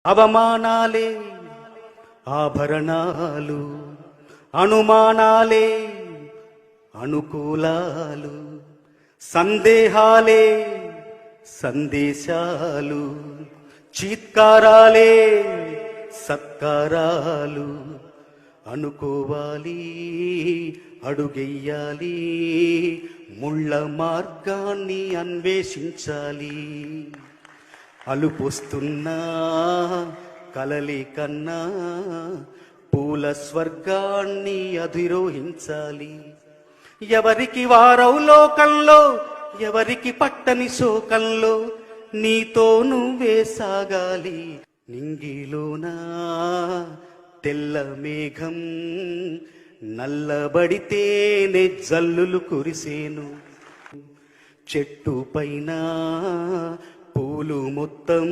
అవమానాలే ఆభరణాలు, అనుమానాలే అనుకూలాలు, సందేహాలే సందేశాలు, చీత్కారాలే సత్కారాలు. అనుకోవాలి, అడుగెయ్యాలి, ముళ్ళ మార్గాన్ని అన్వేషించాలి. అలుపొస్తున్నా కలలి కన్నా పూల స్వర్గాన్ని అధిరోహించాలి. ఎవరికి వారవు లోకంలో, ఎవరికి పట్టని శోకంలో, నీతో నువ్వే సాగాలి. నింగిలోనా తెల్ల మేఘం నల్లబడితేనే జల్లులు కురిసేను. చెట్టు పైన పూలు మొత్తం